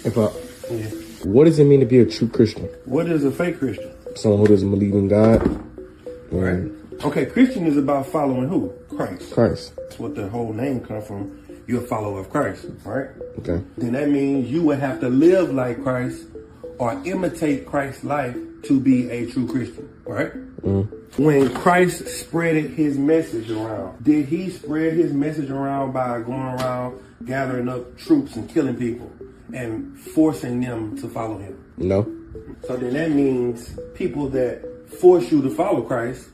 If I, Yeah. what does it mean to be a true Christian? What is a fake Christian? Someone who doesn't believe in God. Right. Okay, Christian is about following who? Christ. Christ. That's what the whole name comes from. You're a follower of Christ, right? Okay. Then that means you would have to live like Christ or imitate Christ's life to be a true Christian, right? When Christ spread his message around, did he spread his message around by going around gathering up troops and killing people and forcing them to follow him? No. So then that means people that force you to follow Christ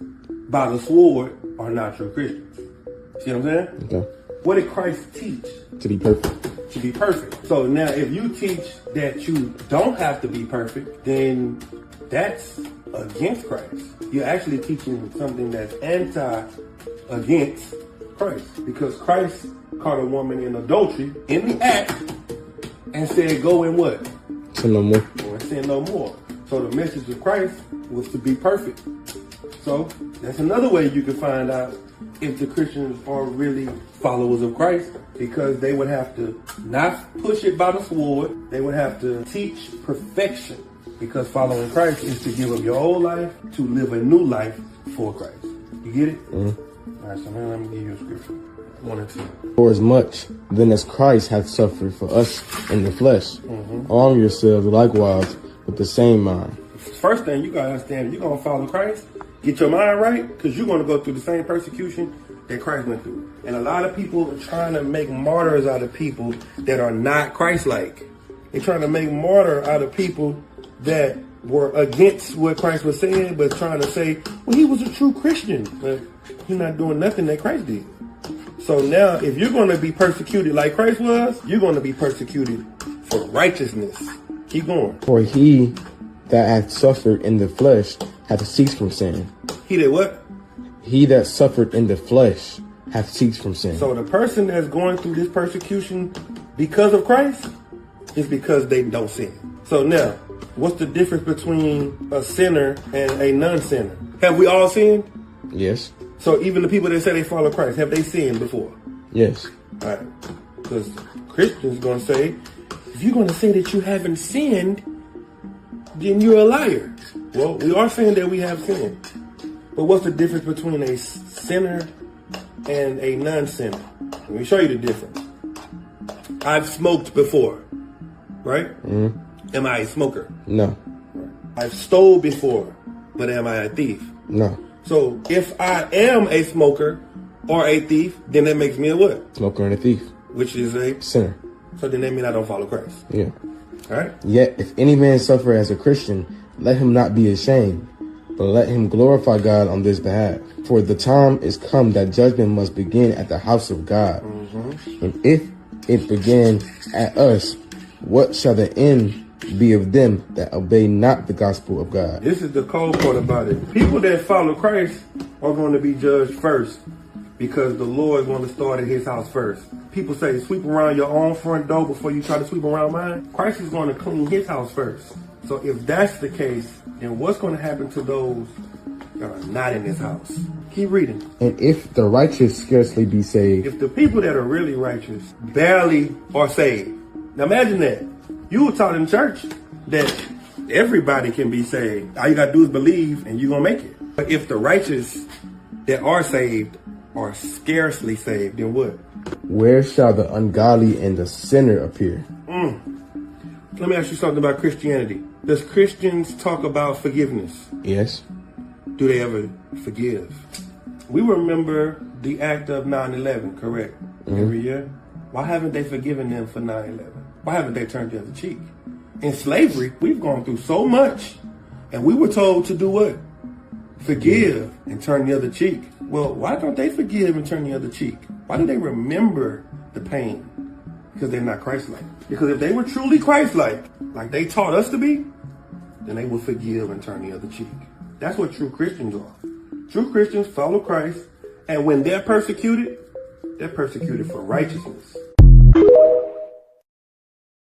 by the sword are not true Christians. See what I'm saying? Okay. What did Christ teach? To be perfect. To be perfect. So now if you teach that you don't have to be perfect, then that's against Christ. You're actually teaching something that's against Christ. Because Christ caught a woman in adultery in the act and said, go and what? Sin no more. Go and sin no more. So the message of Christ was to be perfect. So that's another way you can find out if the Christians are really followers of Christ, because they would have to not push it by the sword. They would have to teach perfection, because following Christ is to give up your old life to live a new life for Christ. You get it? All right, so now let me give you a scripture. 1 and 2. For as much then as Christ hath suffered for us in the flesh, arm yourselves likewise with the same mind. First thing you gotta understand, if you're gonna follow Christ, get your mind right, because you're gonna go through the same persecution that Christ went through. And a lot of people are trying to make martyrs out of people that are not Christ-like. They're trying to make martyr out of people that were against what Christ was saying, but trying to say, well, he was a true Christian, but he's not doing nothing that Christ did. So now, if you're going to be persecuted like Christ was, you're going to be persecuted for righteousness. Keep going. For he that hath suffered in the flesh hath ceased from sin. He did what? He that suffered in the flesh hath ceased from sin. So the person that's going through this persecution because of Christ is because they don't sin. So now, what's the difference between a sinner and a non-sinner? Have we all sinned? Yes. So even the people that say they follow Christ, have they sinned before? Yes. All right. Because Christians going to say, if you're going to say that you haven't sinned, then you're a liar. Well, we are saying that we have sinned. But what's the difference between a sinner and a non-sinner? Let me show you the difference. I've smoked before, right? Am I a smoker? No. I've stole before, but am I a thief? No. So if I am a smoker or a thief, then that makes me a what? Smoker and a thief. Which is a sinner. So then that means I don't follow Christ. Yeah. All right? Yet if any man suffer as a Christian, let him not be ashamed, but let him glorify God on this behalf. For the time is come that judgment must begin at the house of God. And if it begin at us, what shall the end be of them that obey not the gospel of God? This is the cold part about it. People that follow Christ are going to be judged first, because the Lord is going to start at his house first. People say, sweep around your own front door before you try to sweep around mine. Christ is going to clean his house first. So if that's the case, then what's going to happen to those that are not in his house? Keep reading. And if the righteous scarcely be saved, If the people that are really righteous barely are saved. Now imagine that. You were taught in church that everybody can be saved. All you got to do is believe and you're going to make it. But if the righteous that are saved are scarcely saved, then what? where shall the ungodly and the sinner appear? Let me ask you something about Christianity. Does Christians talk about forgiveness? Yes. Do they ever forgive? We remember the act of 9/11, correct? Every year. Why haven't they forgiven them for 9/11? Why haven't they turned the other cheek? In slavery, we've gone through so much, and we were told to do what? Forgive and turn the other cheek. Well, why don't they forgive and turn the other cheek? Why do they remember the pain? Because they're not Christ-like. Because if they were truly Christ-like, like they taught us to be, then they would forgive and turn the other cheek. That's what true Christians are. True Christians follow Christ, and when they're persecuted for righteousness.